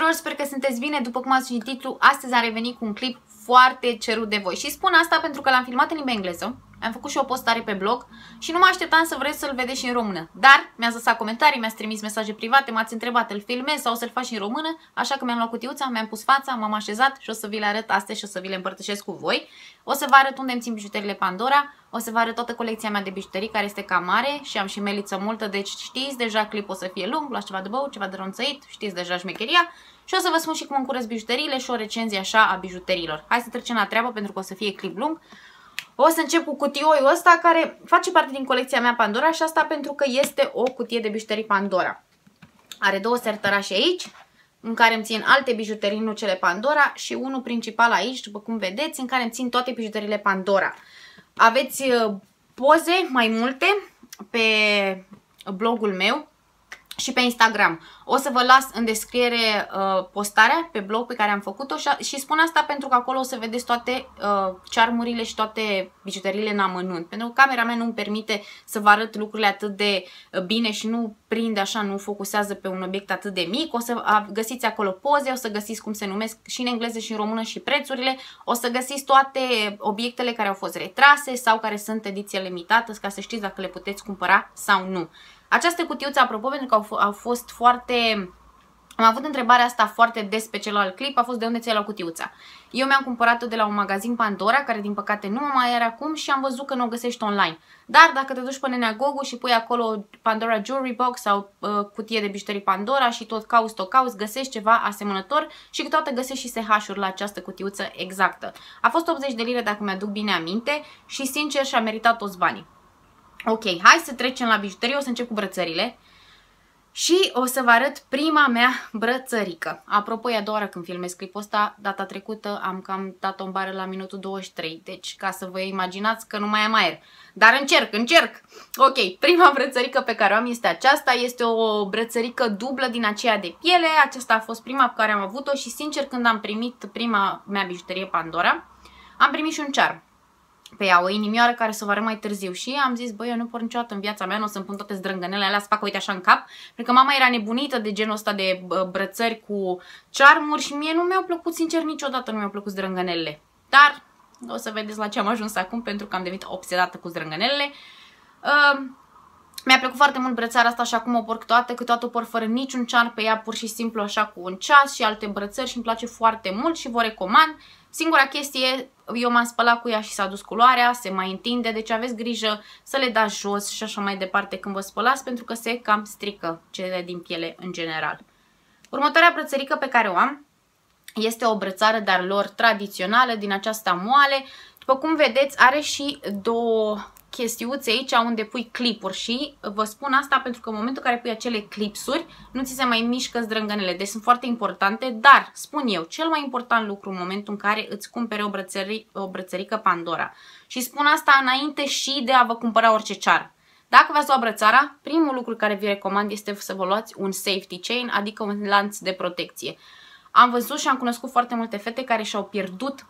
tuturor, sper că sunteți bine. După cum ați citit titlul, astăzi am revenit cu un clip foarte cerut de voi. Și spun asta pentru că l-am filmat în limba engleză, am făcut și o postare pe blog și nu mă așteptam să vreți să-l vedeți și în română. Dar mi-ați lăsat comentarii, mi-ați trimis mesaje private, m-ați întrebat, îl filmez sau să-l faci și în română, așa că mi-am luat cutiuța, mi-am pus fața, m-am așezat și o să vi le arăt astăzi și o să vi le împărtășesc cu voi. O să vă arăt unde îmi țin bijuteriile Pandora, o să vă arăt toată colecția mea de bijuterii, care este cam mare și am și meliță multă, deci știți deja, clipul o să fie lung, luați ceva de băut, ceva de ronțăit, știți deja șmecheria. Și o să vă spun și cum îmi curăț bijuteriile și o recenzie așa a bijuteriilor. Hai să trecem la treabă pentru că o să fie clip lung. O să încep cu cutioiul ăsta care face parte din colecția mea Pandora și asta pentru că este o cutie de bijuterii Pandora. Are două sertărași aici în care îmi țin alte bijuterii, nu cele Pandora, și unul principal aici, după cum vedeți, în care îmi țin toate bijuteriile Pandora. Aveți poze mai multe pe blogul meu și pe Instagram. O să vă las în descriere postarea pe blog pe care am făcut-o și spun asta pentru că acolo o să vedeți toate charmurile și toate bijuteriile în amănunt. Pentru că camera mea nu îmi permite să vă arăt lucrurile atât de bine și nu prinde așa, nu focusează pe un obiect atât de mic. O să găsiți acolo poze, o să găsiți cum se numesc și în engleză și în română și prețurile. O să găsiți toate obiectele care au fost retrase sau care sunt ediție limitată, ca să știți dacă le puteți cumpăra sau nu. Această cutiuță, apropo, pentru că au fost foarte... Am avut întrebarea asta foarte des pe celălalt clip, a fost de unde ți-ai luat cutiuța. Eu mi-am cumpărat-o de la un magazin Pandora, care din păcate nu mai are acum și am văzut că nu o găsești online. Dar dacă te duci pe Nenea Gogu și pui acolo Pandora Jewelry Box sau cutie de bijuterii Pandora și tot cauți, găsești ceva asemănător și câteodată găsești și SH-uri la această cutiuță exactă. A fost 80 de lire dacă mi-aduc bine aminte și sincer și-a meritat toți banii. Ok, hai să trecem la bijuterii, o să încep cu brățările și o să vă arăt prima mea brățărică. Apropo, e a doua oară când filmez clipul ăsta, data trecută am cam dat-o în bară la minutul 23, deci ca să vă imaginați că nu mai am aer. Dar încerc! Ok, prima brățărică pe care o am este aceasta, este o brățărică dublă din aceea de piele, aceasta a fost prima pe care am avut-o și sincer când am primit prima mea bijuterie Pandora, am primit și un charm pe ea, o inimioară care să vă arăt mai târziu și am zis, băi, eu nu por niciodată în viața mea, nu o să-mi pun toate zdrângănele alea să fac, uite așa în cap, pentru că mama era nebunită de genul ăsta de brățări cu charmuri și mie nu mi-au plăcut, sincer, niciodată nu mi-au plăcut zdrângănelele. Dar o să vedeți la ce am ajuns acum, pentru că am devenit obsedată cu zdrângănelele. Mi-a plăcut foarte mult brățara asta și acum o por câteodată o por fără niciun charm pe ea, pur și simplu așa cu un ceas și alte brățări și îmi place foarte mult și vă recomand. Singura chestie, eu m-am spălat cu ea și s-a dus culoarea, se mai întinde, deci aveți grijă să le dați jos și așa mai departe când vă spălați, pentru că se cam strică cele din piele în general. Următoarea brățărică pe care o am este o brățară de-a lor tradițională, din aceasta moale. După cum vedeți, are și două chestiuțe aici unde pui clipuri și vă spun asta pentru că în momentul în care pui acele clipsuri nu ți se mai mișcă zdrângănele, deci sunt foarte importante, dar spun eu, cel mai important lucru în momentul în care îți cumpere o brățărică Pandora și spun asta înainte și de a vă cumpăra orice charm. Dacă v-ați luat brățara, primul lucru care vi recomand este să vă luați un safety chain, adică un lanț de protecție. Am văzut și am cunoscut foarte multe fete care și-au pierdut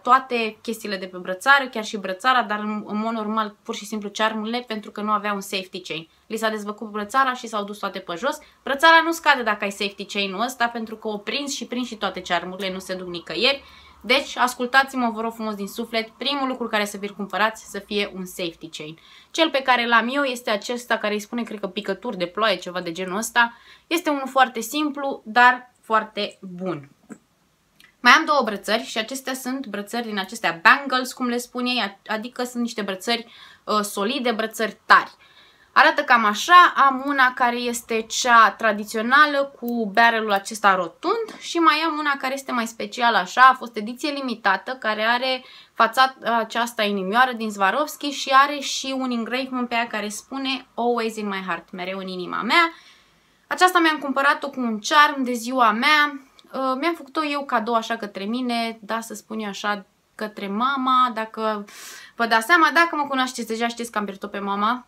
toate chestiile de pe brățară, chiar și brățara, dar în mod normal pur și simplu charmurile pentru că nu avea un safety chain. Li s-a dezvăcut brățara și s-au dus toate pe jos. Brățara nu scade dacă ai safety chain-ul ăsta pentru că o prinzi și toate charmurile, nu se duc nicăieri. Deci ascultați-mă, vă rog frumos din suflet, primul lucru care să vi-l cumpărați să fie un safety chain. Cel pe care l-am eu este acesta care îi spune, cred că picături de ploaie, ceva de genul ăsta. Este unul foarte simplu, dar foarte bun. Mai am două brățări și acestea sunt brățări din acestea bangles, cum le spun ei, adică sunt niște brățări solide, brățări tari. Arată cam așa, am una care este cea tradițională cu barrelul acesta rotund și mai am una care este mai specială așa, a fost ediție limitată, care are fața aceasta inimioară din Swarovski și are și un engravement pe ea care spune Always in my heart, mereu în inima mea. Aceasta mi-am cumpărat-o cu un charm de ziua mea. Mi-am făcut-o eu cadou așa către mine, da, să spun eu așa, către mama, dacă vă dați seama, dacă mă cunoașteți deja știți că am pierdut-o pe mama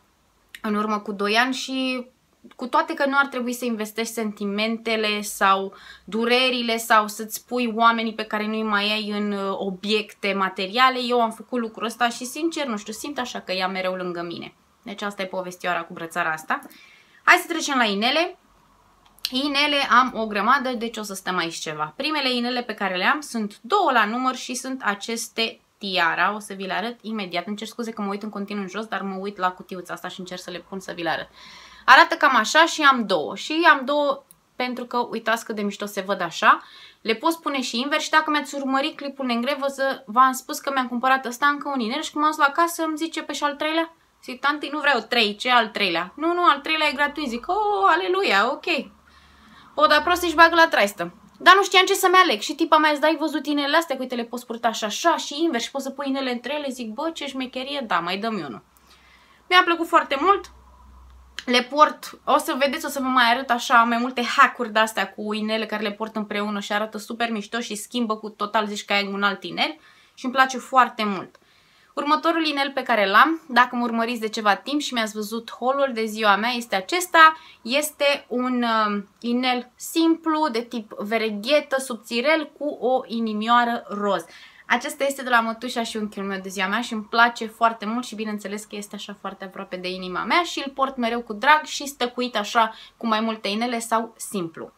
în urmă cu 2 ani și cu toate că nu ar trebui să investești sentimentele sau durerile sau să-ți pui oamenii pe care nu-i mai ai în obiecte materiale, eu am făcut lucrul ăsta și sincer, nu știu, simt așa că ea mereu lângă mine. Deci asta e povestioara cu brățara asta. Hai să trecem la inele. Inele am o grămadă, deci o să stăm aici ceva. Primele inele pe care le am sunt 2 la număr și sunt aceste tiara. O să vi le arăt imediat. Îmi cer scuze că mă uit în continuu în jos, dar mă uit la cutiuța asta și încerc să le pun să vi le arăt. Arată cam așa și am 2. Și am 2 pentru că uitați cât de mișto se văd așa. Le pot pune și invers și dacă mi-ați urmărit clipul în engleză, v-am spus că mi-am cumpărat ăsta încă un inel și când m-am dus la casă îmi zice pe și al treilea. Zic, tanti, nu vreau 3, ce al treilea? Nu, al treilea e gratuit. Zic, oh, aleluia, ok. O, dar prost își bagă la traistă. Dar nu știam ce să-mi aleg. Și tipa mea, ai văzut inelele astea? Că uite, le poți purta așa și invers și poți să pui inele între ele. Zic, bă, ce șmecherie, da, mai dăm unul. Mi-a plăcut foarte mult. Le port, o să vedeți, o să vă mai arăt așa mai multe hack-uri de-astea cu inele care le port împreună și arată super mișto și schimbă cu total, zici că ai un alt inel și îmi place foarte mult. Următorul inel pe care l-am, dacă mă urmăriți de ceva timp și mi-ați văzut haul de ziua mea, este acesta. Este un inel simplu de tip vereghetă, subțirel cu o inimioară roz. Acesta este de la mătușa și unchiul meu de ziua mea și îmi place foarte mult și bineînțeles că este așa foarte aproape de inima mea și îl port mereu cu drag și stăcuit așa cu mai multe inele sau simplu.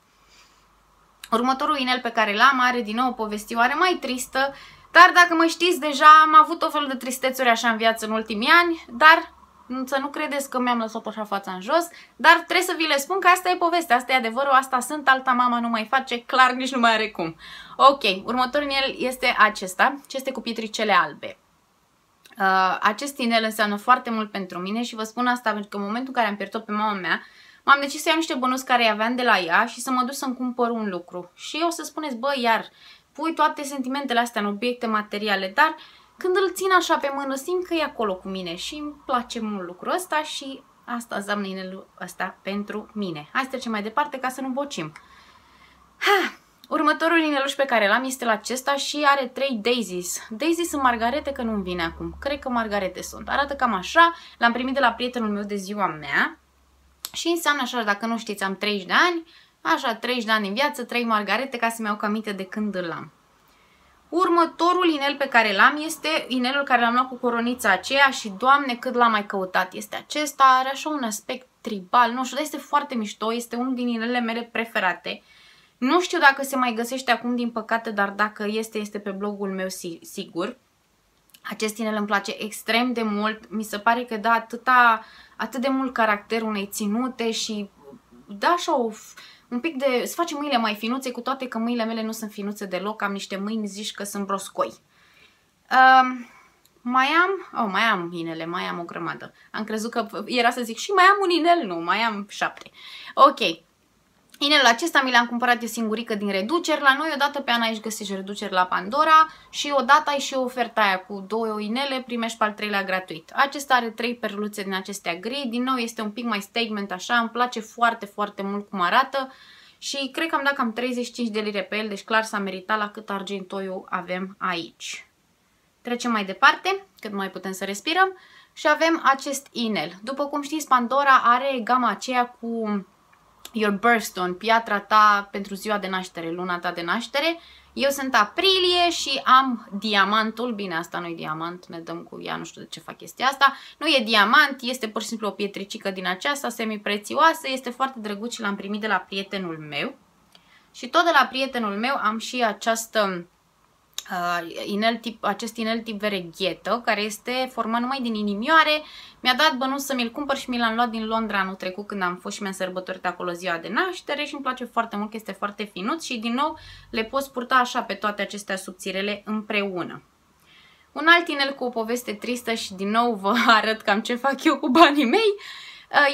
Următorul inel pe care l-am are din nou o povestioare mai tristă, dar dacă mă știți deja am avut o fel de tristețuri așa în viață în ultimii ani, dar să nu credeți că mi-am lăsat așa fața în jos, dar trebuie să vi le spun că asta e povestea, asta e adevărul, asta sunt, alta mama nu mai face, clar nici nu mai are cum. Ok, următorul inel este acesta, ce este cu pietricele albe. Acest inel înseamnă foarte mult pentru mine și vă spun asta pentru că în momentul în care am pierdut pe mama mea, m-am decis să iau niște bănuți care îi aveam de la ea și să mă duc să-mi cumpăr un lucru. Și o să spuneți, bă, iar pui toate sentimentele astea în obiecte materiale, dar când îl țin așa pe mână, simt că e acolo cu mine și îmi place mult lucrul ăsta și asta înseamnă inelul ăsta pentru mine. Hai să trecem mai departe ca să nu bocim. Următorul ineluș pe care l-am este la acesta și are 3 daisies. Daisies sunt margarete, că nu-mi vine acum. Cred că margarete sunt. Arată cam așa. L-am primit de la prietenul meu de ziua mea. Și înseamnă așa, dacă nu știți, am 30 de ani. Așa, 30 de ani în viață, 3 margarete ca să-mi iau aminte de când îl am. Următorul inel pe care l-am este inelul care l-am luat cu coronița aceea și, Doamne, cât l-am mai căutat. Este acesta, are așa un aspect tribal, nu știu, dar este foarte mișto, este unul din inelele mele preferate. Nu știu dacă se mai găsește acum, din păcate, dar dacă este pe blogul meu sigur. Acest inel îmi place extrem de mult, mi se pare că dă atât de mult caracter unei ținute și dă așa un pic de... îți face mâinile mai finuțe, cu toate că mâinile mele nu sunt finuțe deloc, am niște mâini, zici că sunt broscoi. Mai am inele, mai am o grămadă. Am crezut că era să zic și mai am un inel, nu, mai am 7. Ok. Inelul acesta mi l-am cumpărat eu singurică din reduceri. La noi odată pe an aici găsești reduceri la Pandora și odată ai și o oferta aia cu 2 inele, primești pe al 3-lea gratuit. Acesta are 3 perluțe din acestea gri, din nou este un pic mai statement așa, îmi place foarte, foarte mult cum arată și cred că am dat cam 35 de lire pe el, deci clar s-a meritat la cât argentoiu avem aici. Trecem mai departe, cât mai putem să respirăm și avem acest inel. După cum știți, Pandora are gama aceea cu Your Birthstone, piatra ta pentru ziua de naștere, luna ta de naștere. Eu sunt aprilie și am diamantul, bine, asta nu e diamant, ne dăm cu ea, nu știu de ce fac chestia asta. Nu e diamant, este pur și simplu o pietricică din aceasta, semi-prețioasă, este foarte drăguț și l-am primit de la prietenul meu. Și tot de la prietenul meu am și această... acest inel tip vereghetă, care este format numai din inimioare. Mi-a dat bănuț să mi-l cumpăr și mi l-am luat din Londra anul trecut când am fost și mi-am sărbătorit acolo ziua de naștere și îmi place foarte mult că este foarte finuț și din nou le poți purta așa pe toate acestea subțirele împreună. Un alt inel cu o poveste tristă și din nou vă arăt cam ce fac eu cu banii mei.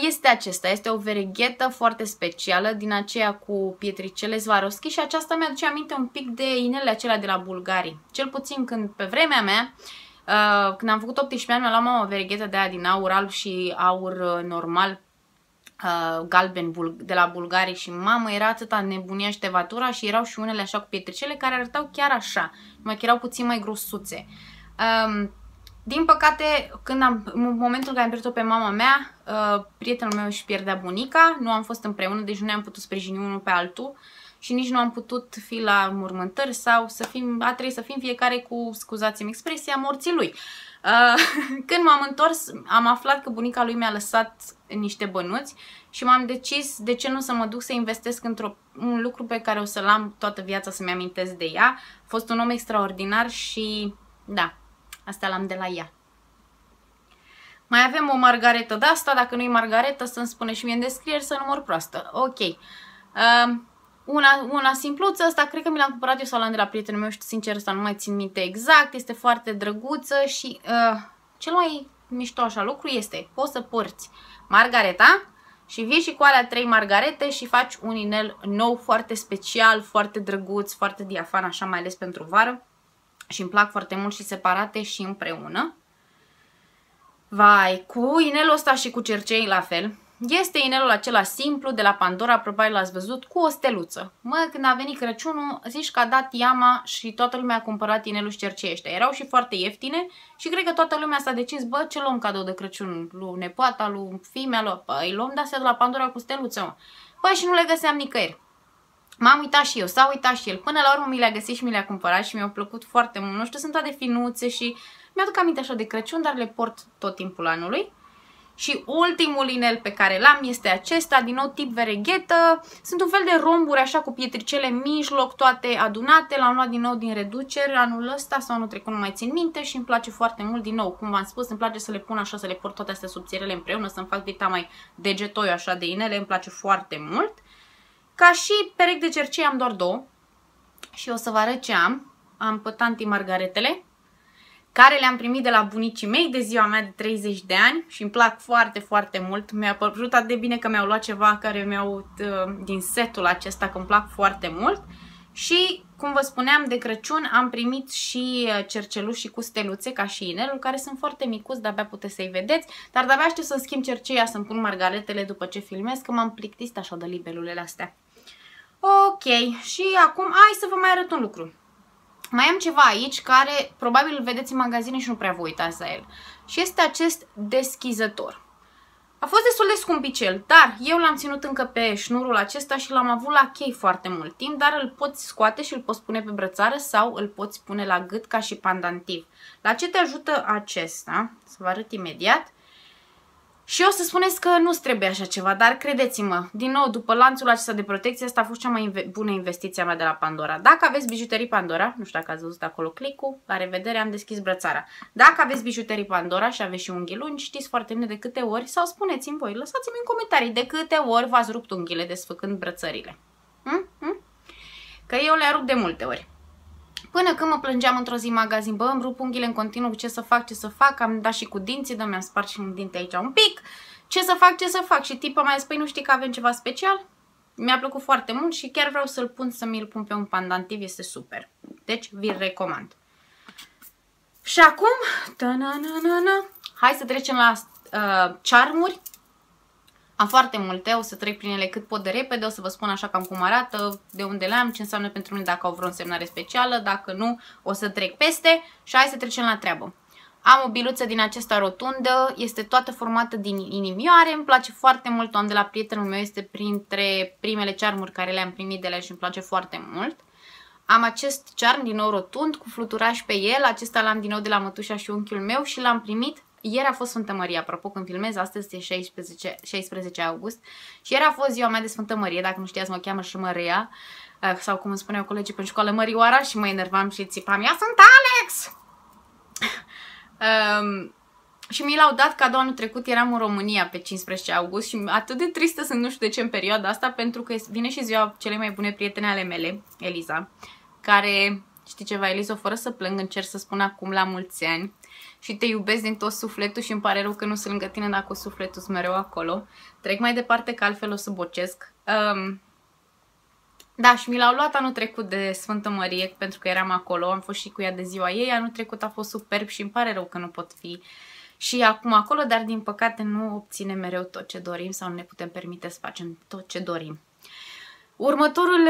Este acesta, este o vereghetă foarte specială, din aceea cu pietricele Swarovski și aceasta mi-aduce aminte un pic de inelele acelea de la Bulgari. Cel puțin când pe vremea mea, când am făcut 18 ani, mi-am luat o vereghetă de aia din aur alb și aur normal, galben de la Bulgari și mamă, era atâta nebunia și tevatura și erau și unele așa cu pietricele care arătau chiar așa, numai că erau puțin mai grosuțe. Din păcate, în momentul în care am pierdut pe mama mea, prietenul meu își pierdea bunica, nu am fost împreună, deci nu ne-am putut sprijini unul pe altul și nici nu am putut fi la mormântări sau a trebuit să fim fiecare cu, scuzați-mi expresia, morții lui. Când m-am întors, am aflat că bunica lui mi-a lăsat niște bănuți și m-am decis de ce nu să mă duc să investesc un lucru pe care o să-l am toată viața, să-mi amintesc de ea. A fost un om extraordinar și da, asta l-am de la ea. Mai avem o margaretă de asta, dacă nu-i margaretă să-mi spune și mie în descriere să nu mor proastă. Ok. Una simpluță, asta cred că mi l-am cumpărat eu sau l-am de la prietenul meu și sincer asta nu mai țin minte exact, este foarte drăguță și cel mai mișto așa lucru este, poți să porți margareta și vii și cu alea 3 margarete și faci un inel nou, foarte special, foarte drăguț, foarte diafan, așa mai ales pentru vară și îmi plac foarte mult și separate și împreună. Vai, cu inelul ăsta și cu cercei la fel. Este inelul acela simplu de la Pandora, probabil l-ați văzut, cu o steluță. Mă, când a venit Crăciunul, zici că a dat Iama și toată lumea a cumpărat inelul și cercei ăștia. Erau și foarte ieftine și cred că toată lumea s-a decis, bă, ce luăm cadou de Crăciun? Lui nepoata, lui fimea, lui... Păi, luăm de-astea de la Pandora cu steluță, mă. Păi, și nu le găseam nicăieri. M-am uitat și eu, s-a uitat și el. Până la urmă mi le-a găsit și mi le-a cumpărat și mi-au plăcut foarte mult. Nu știu, sunt toate finuțe și mi-aduc aminte așa de Crăciun, dar le port tot timpul anului. Și ultimul inel pe care l-am este acesta, din nou tip vereghetă. Sunt un fel de romburi așa cu pietricele în mijloc, toate adunate. L-am luat din nou din reducere anul ăsta sau anul trecut, nu mai țin minte și îmi place foarte mult. Din nou, cum v-am spus, îmi place să le pun așa, să le port toate astea subțirele împreună, să-mi fac dita mai degetoiu așa de inele, îmi place foarte mult. Ca și perechi de cercei am doar 2 și o să vă arăt ce am. Am pe tanti margaretele, care le-am primit de la bunicii mei de ziua mea de 30 de ani și îmi plac foarte, foarte mult. Mi-a părut atât de bine că mi-au luat ceva care mi-au din setul acesta, că îmi plac foarte mult. Și, cum vă spuneam, de Crăciun am primit și cercelușii cu steluțe, ca și inelul, care sunt foarte micuți, de-abia puteți să-i vedeți, dar de-abia aștept să-mi schimb cerceia, să-mi pun margaretele după ce filmez, că m-am plictisit așa de libelulele astea. Ok, și acum hai să vă mai arăt un lucru. Mai am ceva aici care probabil îl vedeți în magazine și nu prea vă uitați la el. Și este acest deschizător. A fost destul de scumpicel, dar eu l-am ținut încă pe șnurul acesta și l-am avut la chei foarte mult timp, dar îl poți scoate și îl poți pune pe brățară sau îl poți pune la gât ca și pandantiv. La ce te ajută acesta? Să vă arăt imediat. Și o să spuneți că nu-ți trebuie așa ceva, dar credeți-mă, din nou, după lanțul acesta de protecție, asta a fost cea mai bună investiție a mea de la Pandora. Dacă aveți bijuterii Pandora, nu știu dacă ați văzut acolo click-ul, la revedere, am deschis brățara. Dacă aveți bijuterii Pandora și aveți și unghii lungi, știți foarte bine de câte ori, sau spuneți-mi voi, lăsați-mi în comentarii de câte ori v-ați rupt unghiile desfăcând brățările. Că eu le-am rupt de multe ori. Până când mă plângeam într-o zi în magazin, bă, îmi rup unghiile în continuu, ce să fac, am dat și cu dinții, dar mi-am spart și un dinte aici un pic, ce să fac și tipa mai spui, nu știi că avem ceva special? Mi-a plăcut foarte mult și chiar vreau să-l pun, să mi-l pun pe un pandantiv, este super, deci vi-l recomand. Și acum, hai să trecem la charmuri. Am foarte multe, o să trec prin ele cât pot de repede, o să vă spun așa cam cum arată, de unde le-am, ce înseamnă pentru mine, dacă au vreo însemnare specială, dacă nu, o să trec peste și hai să trecem la treabă. Am o biluță din acesta rotundă, este toată formată din inimioare, îmi place foarte mult, o am de la prietenul meu, este printre primele charmuri care le-am primit de la el și îmi place foarte mult. Am acest charm din nou rotund cu fluturaș pe el, acesta l-am din nou de la mătușa și unchiul meu și l-am primit. Ieri a fost Sfântă Mărie, apropo, când filmez, astăzi este 16 august și ieri a fost ziua mea de Sfântă Mărie, dacă nu știați mă cheamă și Măria, sau cum îmi spuneau colegii pe școală, Mărioara, și mă enervam și țipam, eu sunt Alex! Și mi l-au dat cadou anul trecut, eram în România pe 15 august și atât de tristă sunt, nu știu de ce, în perioada asta, pentru că vine și ziua cele mai bune prietene ale mele, Eliza, care, știi ceva, Eliza, fără să plâng, încerc să spun acum la mulți ani și te iubesc din tot sufletul și îmi pare rău că nu sunt lângă tine, dacă sufletul sunt mereu acolo. Trec mai departe că altfel o să bocesc. Da, și mi l-au luat anul trecut de Sfântă Mărie pentru că eram acolo, am fost și cu ea de ziua ei, anul trecut a fost superb și îmi pare rău că nu pot fi și acum acolo, dar din păcate nu obținem mereu tot ce dorim sau nu ne putem permite să facem tot ce dorim. Următorul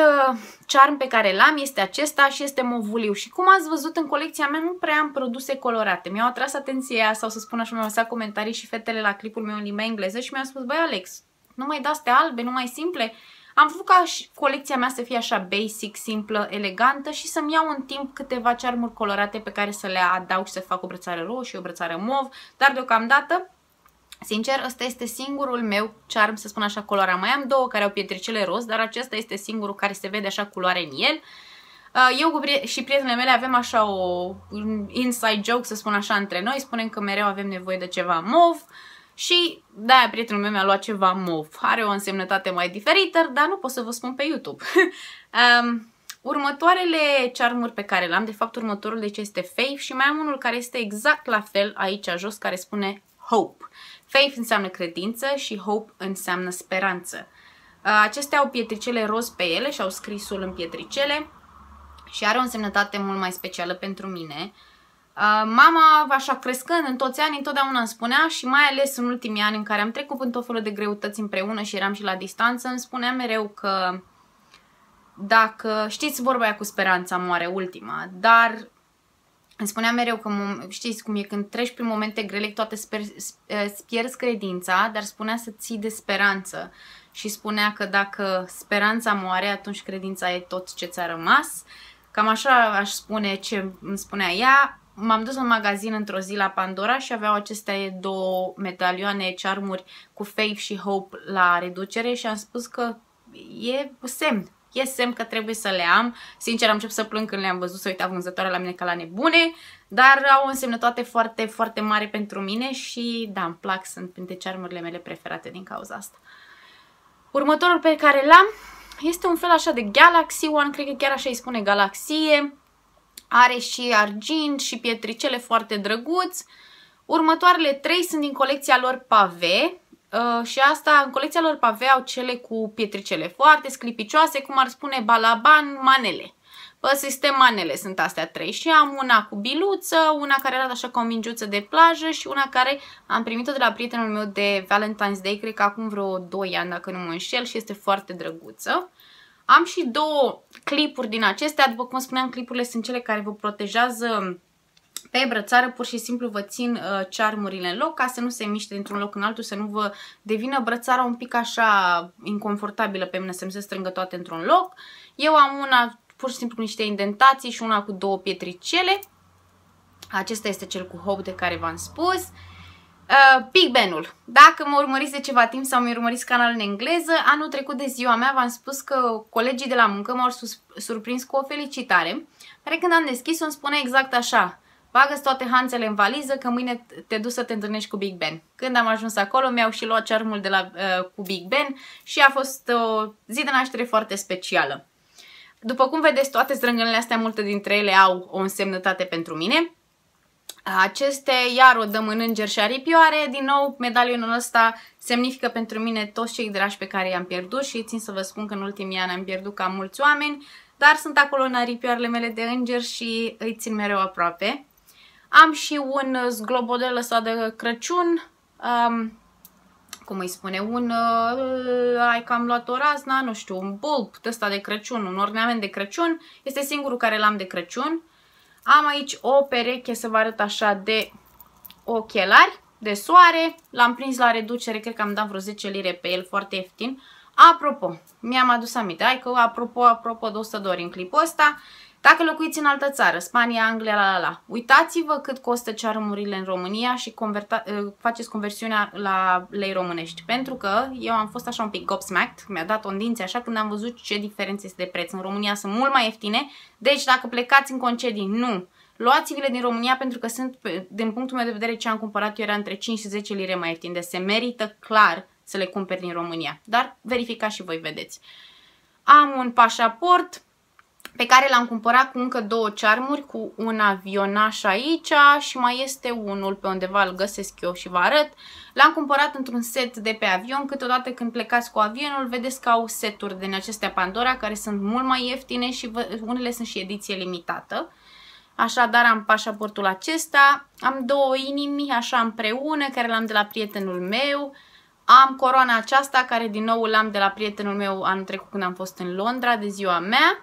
charm pe care l-am este acesta și este movuliu și cum ați văzut în colecția mea nu prea am produse colorate. Mi-au atras atenția sau să spun așa, mi-au lăsat comentarii și fetele la clipul meu în limba engleză și mi-au spus, băi Alex, nu mai de astea albe, nu mai simple? Am vrut ca și colecția mea să fie așa basic, simplă, elegantă și să-mi iau în timp câteva charmuri colorate pe care să le adaug și să fac o brățară roșie, o brățară mov, dar deocamdată, sincer, ăsta este singurul meu charm, să spun așa, colorat. Mai am două care au pietricele roz, dar acesta este singurul care se vede așa culoare în el. Eu și prietenele mele avem așa un inside joke, să spun așa, între noi. Spunem că mereu avem nevoie de ceva mov și de-aia prietenul meu mi-a luat ceva mov. Are o însemnătate mai diferită, dar nu pot să vă spun pe YouTube. Următoarele charmuri pe care le-am, de fapt următorul deci este Faith și mai am unul care este exact la fel aici jos, care spune Hope. Faith înseamnă credință și Hope înseamnă speranță. Acestea au pietricele roz pe ele și au scrisul în pietricele și are o însemnătate mult mai specială pentru mine. Mama, așa crescând în toți anii, întotdeauna îmi spunea și mai ales în ultimii ani în care am trecut în tot felul de greutăți împreună și eram și la distanță, îmi spunea mereu că dacă, știți vorba aia cu speranța moare ultima, dar îmi spunea mereu că, știți cum e, când treci prin momente grele, toate îți pierzi credința, dar spunea să ții de speranță. Și spunea că dacă speranța moare, atunci credința e tot ce ți-a rămas. Cam așa aș spune ce îmi spunea ea. M-am dus în magazin într-o zi la Pandora și aveau aceste două medalioane, charmuri cu Faith și Hope la reducere și am spus că e semn. E semn că trebuie să le am. Sincer, am început să plâng când le-am văzut, să uita vânzătoarea la mine ca la nebune, dar au o însemnătate foarte, foarte mare pentru mine și da, îmi plac, sunt printre charmurile mele preferate din cauza asta. Următorul pe care l-am este un fel așa de Galaxy One, cred că chiar așa îi spune galaxie. Are și argint și pietricele foarte drăguți. Următoarele 3 sunt din colecția lor Pave. Și asta, în colecția lor Pave au cele cu pietricele foarte sclipicioase, cum ar spune Balaban, manele. Pe sistem manele sunt astea 3 și am una cu biluță, una care arată așa ca o mingiuță de plajă și una care am primit-o de la prietenul meu de Valentine's Day, cred că acum vreo 2 ani dacă nu mă înșel și este foarte drăguță. Am și 2 clipuri din acestea, după cum spuneam, clipurile sunt cele care vă protejează pe brățară, pur și simplu vă țin charmurile în loc ca să nu se miște dintr-un loc în altul, să nu vă devină brățara un pic așa inconfortabilă pe mine, să mi se strângă toate într-un loc. Eu am una pur și simplu cu niște indentații și una cu 2 pietricele. Acesta este cel cu Hope de care v-am spus. Big Ben-ul. Dacă mă urmăriți de ceva timp sau mi urmăriți canalul în engleză, anul trecut de ziua mea v-am spus că colegii de la muncă m-au surprins cu o felicitare, care când am deschis-o îmi spune exact așa: bagă-ți toate hanțele în valiză că mâine te duci să te întâlnești cu Big Ben. Când am ajuns acolo mi-au și luat charmul de la, cu Big Ben și a fost o zi de naștere foarte specială. După cum vedeți, toate strângănele astea, multe dintre ele au o însemnătate pentru mine. Aceste iar o dăm în înger și aripioare. Din nou, medalionul ăsta semnifică pentru mine toți cei dragi pe care i-am pierdut și țin să vă spun că în ultimii ani am pierdut cam mulți oameni, dar sunt acolo în aripioarele mele de înger și îi țin mereu aproape. Am și un zglobodel ăsta de Crăciun, cum îi spune, ai că am luat o razna, nu știu, un bulb ăsta de Crăciun, un ornament de Crăciun, este singurul care l-am de Crăciun. Am aici o pereche, să vă arăt așa, de ochelari de soare, l-am prins la reducere, cred că am dat vreo 10 lire pe el, foarte ieftin. Apropo, mi-am adus aminte, hai că apropo de 100 de ori în clipul ăsta, dacă locuiți în altă țară, Spania, Anglia, uitați-vă cât costă charmurile în România și faceți conversiunea la lei românești. Pentru că eu am fost așa un pic gobsmacked, mi-a dat o dinție așa când am văzut ce diferențe este de preț. În România sunt mult mai ieftine, deci dacă plecați în concedii, nu. Luați-vi-le din România pentru că sunt, din punctul meu de vedere, ce am cumpărat eu era între 5 și 10 lire mai ieftine. Deci se merită clar să le cumperi din România. Dar verificați și voi vedeți. Am un pașaport pe care l-am cumpărat cu încă 2 charmuri, cu un avionaș aici și mai este unul pe undeva, îl găsesc eu și vă arăt. L-am cumpărat într-un set de pe avion, câteodată când plecați cu avionul, vedeți că au seturi din acestea Pandora, care sunt mult mai ieftine și unele sunt și ediție limitată. Așadar am pașaportul acesta, am 2 inimi așa împreună, care l-am de la prietenul meu. Am coroana aceasta, care din nou l-am de la prietenul meu anul trecut când am fost în Londra, de ziua mea.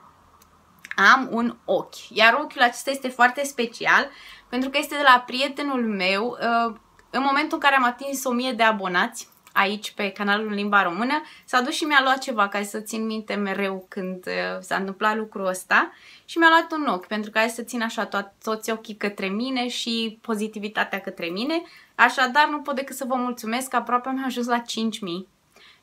Am un ochi, iar ochiul acesta este foarte special pentru că este de la prietenul meu. În momentul în care am atins 1000 de abonați, aici pe canalul în limba română, s-a dus și mi-a luat ceva ca să țin minte mereu când s-a întâmplat lucrul ăsta și mi-a luat un ochi pentru ca să țin așa toți ochii către mine și pozitivitatea către mine. Așadar, nu pot decât să vă mulțumesc că aproape am ajuns la 5000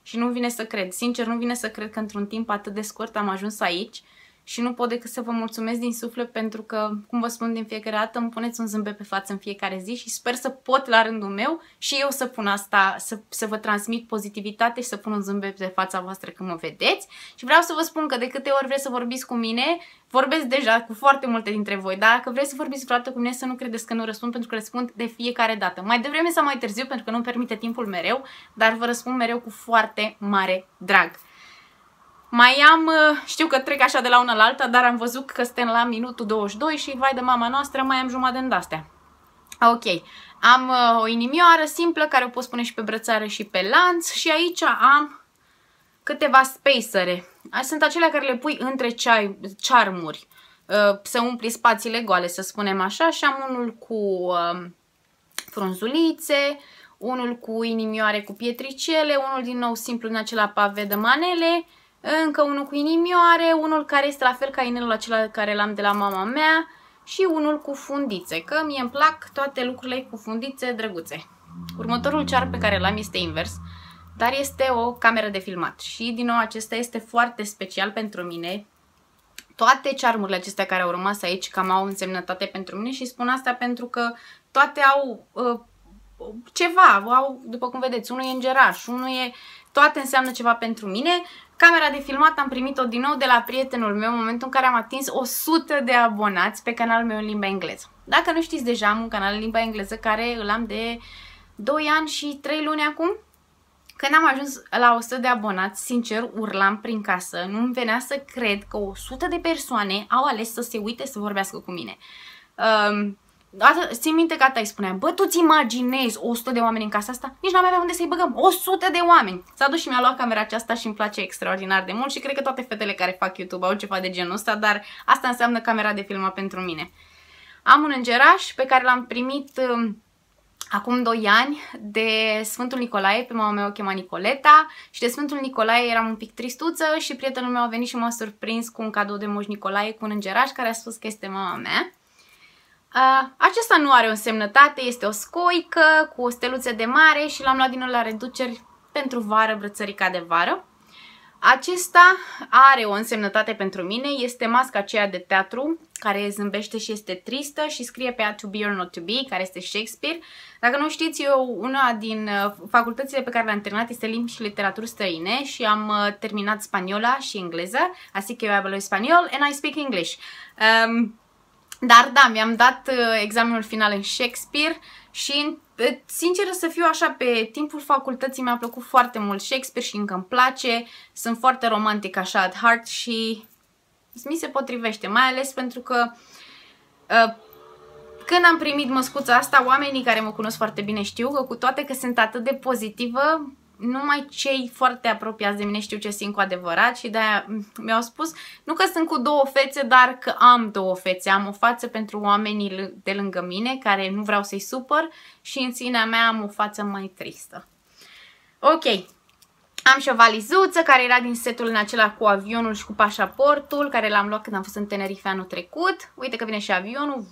și nu vine să cred. Sincer, nu vine să cred că într-un timp atât de scurt am ajuns aici. Și nu pot decât să vă mulțumesc din suflet pentru că, cum vă spun din fiecare dată, îmi puneți un zâmbet pe față în fiecare zi și sper să pot la rândul meu și eu să pun asta, să vă transmit pozitivitate și să pun un zâmbet pe fața voastră când mă vedeți. Și vreau să vă spun că de câte ori vreți să vorbiți cu mine, vorbesc deja cu foarte multe dintre voi, dar dacă vreți să vorbiți vreodată cu mine, să nu credeți că nu răspund, pentru că răspund de fiecare dată. Mai devreme sau mai târziu, pentru că nu-mi permite timpul mereu, dar vă răspund mereu cu foarte mare drag. Mai am, știu că trec așa de la una la alta, dar am văzut că suntem la minutul 22 și vai de mama noastră, mai am jumătate de astea. Ok, am o inimioară simplă care o pot pune și pe brățară și pe lanț și aici am câteva spacere. Sunt acelea care le pui între charmuri, să umpli spațiile goale, să spunem așa, și am unul cu frunzulițe, unul cu inimioare cu pietricele, unul din nou simplu din acela pave de manele, încă unul cu inimioare, unul care este la fel ca inelul acela care l-am de la mama mea și unul cu fundițe, că mie îmi plac toate lucrurile cu fundițe drăguțe. Următorul charm pe care l-am este invers, dar este o cameră de filmat și din nou acesta este foarte special pentru mine. Toate charmurile acestea care au rămas aici cam au însemnătate pentru mine și spun asta pentru că toate au ceva, au, după cum vedeți, unul e îngeraș, unul e... Toate înseamnă ceva pentru mine. Camera de filmat am primit-o din nou de la prietenul meu în momentul în care am atins 100 de abonați pe canalul meu în limba engleză. Dacă nu știți deja, am un canal în limba engleză care îl am de 2 ani și 3 luni acum. Când am ajuns la 100 de abonați, sincer, urlam prin casă. Nu-mi venea să cred că 100 de persoane au ales să se uite să vorbească cu mine. Țin minte că ata îi spuneam, bă, tu-ți imaginezi 100 de oameni în casa asta? Nici n-am avea unde să-i băgăm, 100 de oameni! S-a dus și mi-a luat camera aceasta și îmi place extraordinar de mult și cred că toate fetele care fac YouTube au ceva de genul ăsta, dar asta înseamnă camera de filmat pentru mine. Am un îngeraș pe care l-am primit acum 2 ani de Sfântul Nicolae, pe mama mea o chema Nicoleta și de Sfântul Nicolae eram un pic tristuță și prietenul meu a venit și m-a surprins cu un cadou de Moș Nicolae cu un îngeraș care a spus că este mama mea. Acesta nu are o însemnătate, este o scoică cu o steluță de mare și l-am luat din nou la reduceri pentru vară, brățărica de vară. Acesta are o însemnătate pentru mine, este masca aceea de teatru care zâmbește și este tristă și scrie pe ea To Be or Not To Be, care este Shakespeare. Dacă nu știți, eu una din facultățile pe care le-am terminat este limbi și literaturi străine și am terminat spaniola și engleză, así que eu hablo español and I speak English. Dar da, mi-am dat examenul final în Shakespeare și, sinceră să fiu așa, pe timpul facultății mi-a plăcut foarte mult Shakespeare și încă îmi place. Sunt foarte romantic așa at heart și mi se potrivește, mai ales pentru că când am primit măscuța asta, oamenii care mă cunosc foarte bine știu că cu toate că sunt atât de pozitivă, numai cei foarte apropiați de mine știu ce simt cu adevărat și de-aia mi-au spus, nu că sunt cu 2 fețe, dar că am 2 fețe. Am o față pentru oamenii de lângă mine, care nu vreau să-i supăr și în sinea mea am o față mai tristă. Ok, am și o valizuță care era din setul în acela cu avionul și cu pașaportul, care l-am luat când am fost în Tenerife anul trecut. Uite că vine și avionul.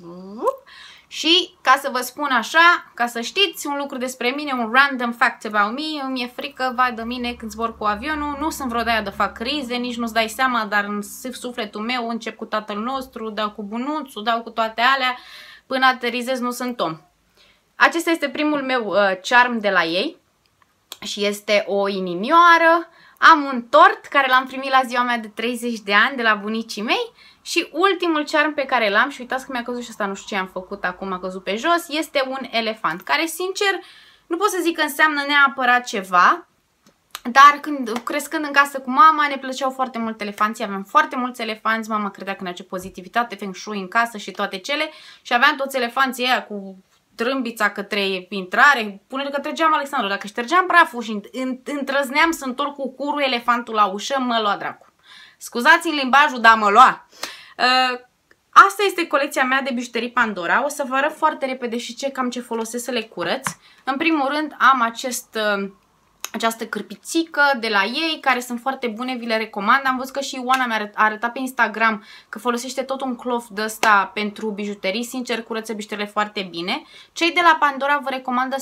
Și, ca să vă spun așa, ca să știți un lucru despre mine, un random fact about me, îmi e frică, vai de mine când zbor cu avionul, nu sunt vreo de-aia de fac crize, nici nu-ți dai seama, dar în sufletul meu încep cu Tatăl nostru, dau cu bunuțul, dau cu toate alea, până aterizez nu sunt om. Acesta este primul meu charm de la ei și este o inimioară. Am un tort care l-am primit la ziua mea de 30 de ani de la bunicii mei. Și ultimul charm pe care l-am, și uitați că mi-a căzut și asta, nu știu ce am făcut acum, a căzut pe jos, este un elefant, care sincer nu pot să zic că înseamnă neapărat ceva, dar crescând în casă cu mama ne plăceau foarte mult elefanții, aveam foarte mulți elefanți, mama credea că ne face pozitivitate, feng shui în casă și toate cele și aveam toți elefanții ăia cu trâmbița către intrare, până că trăgeam Alexandru, dacă ștergeam praful și întrăzneam să întorc cu curul elefantul la ușă, mă lua dracu. Scuzați-mi limbajul, dar mă lua. Asta este colecția mea de bijuterii Pandora. O să vă arăt foarte repede și cam ce folosesc să le curăț. În primul rând am acest această cârpițică de la ei, care sunt foarte bune, vi le recomand. Am văzut că și Ioana mi-a arătat pe Instagram că folosește tot un cloth de ăsta pentru bijuterii. Sincer, curăță bijuteriile foarte bine. Cei de la Pandora vă recomandă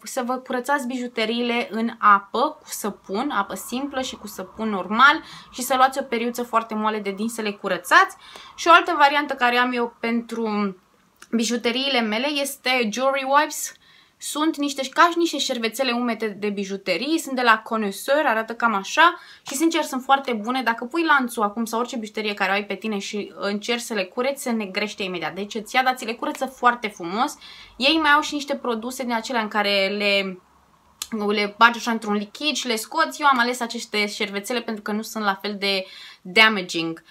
să vă curățați bijuteriile în apă, cu săpun, apă simplă și cu săpun normal și să luați o periuță foarte moale de dinți să le curățați. Și o altă variantă care am eu pentru bijuteriile mele este Jewelry Wipes. Sunt niște șervețele umede de bijuterii, sunt de la Connoisseur, arată cam așa și sincer sunt foarte bune. Dacă pui lanțul acum sau orice bijuterie care o ai pe tine și încerci să le cureți, se negrește imediat. Deci îți ia, dar ți le curăță foarte frumos. Ei mai au și niște produse din acelea în care le bagi așa într-un lichid și le scoți. Eu am ales aceste șervețele pentru că nu sunt la fel de damaging.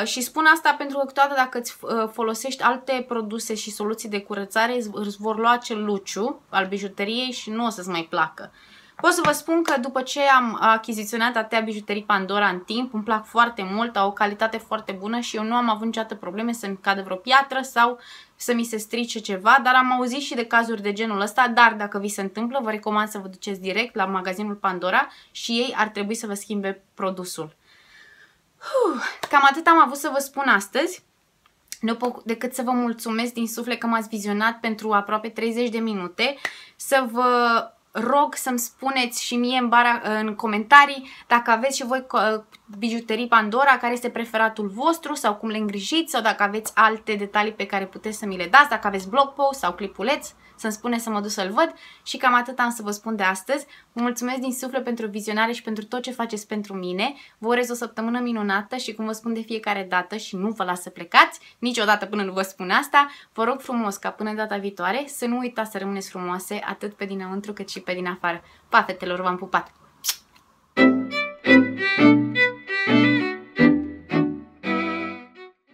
Și spun asta pentru că câteodată dacă îți folosești alte produse și soluții de curățare îți vor lua acel luciu al bijuteriei și nu o să-ți mai placă. Pot să vă spun că după ce am achiziționat atâtea bijuterii Pandora în timp, îmi plac foarte mult, au o calitate foarte bună și eu nu am avut niciodată probleme să-mi cadă vreo piatră sau să mi se strice ceva, dar am auzit și de cazuri de genul ăsta, dar dacă vi se întâmplă, vă recomand să vă duceți direct la magazinul Pandora și ei ar trebui să vă schimbe produsul. Cam atât am avut să vă spun astăzi. Nu pot decât să vă mulțumesc din suflet că m-ați vizionat pentru aproape 30 de minute. Să vă rog să-mi spuneți și mie în comentarii dacă aveți și voi bijuterii Pandora, care este preferatul vostru sau cum le îngrijiți sau dacă aveți alte detalii pe care puteți să mi le dați, dacă aveți blog post sau clipuleț, să-mi spuneți să mă duc să-l văd. Și cam atât am să vă spun de astăzi. Vă mulțumesc din suflet pentru vizionare și pentru tot ce faceți pentru mine. Vă urez o săptămână minunată și cum vă spun de fiecare dată și nu vă las să plecați niciodată până nu vă spun asta, vă rog frumos ca până data viitoare să nu uitați să rămâneți frumoase atât pe dinăuntru cât și pe din afară. Pa, fetelor, v-am pupat!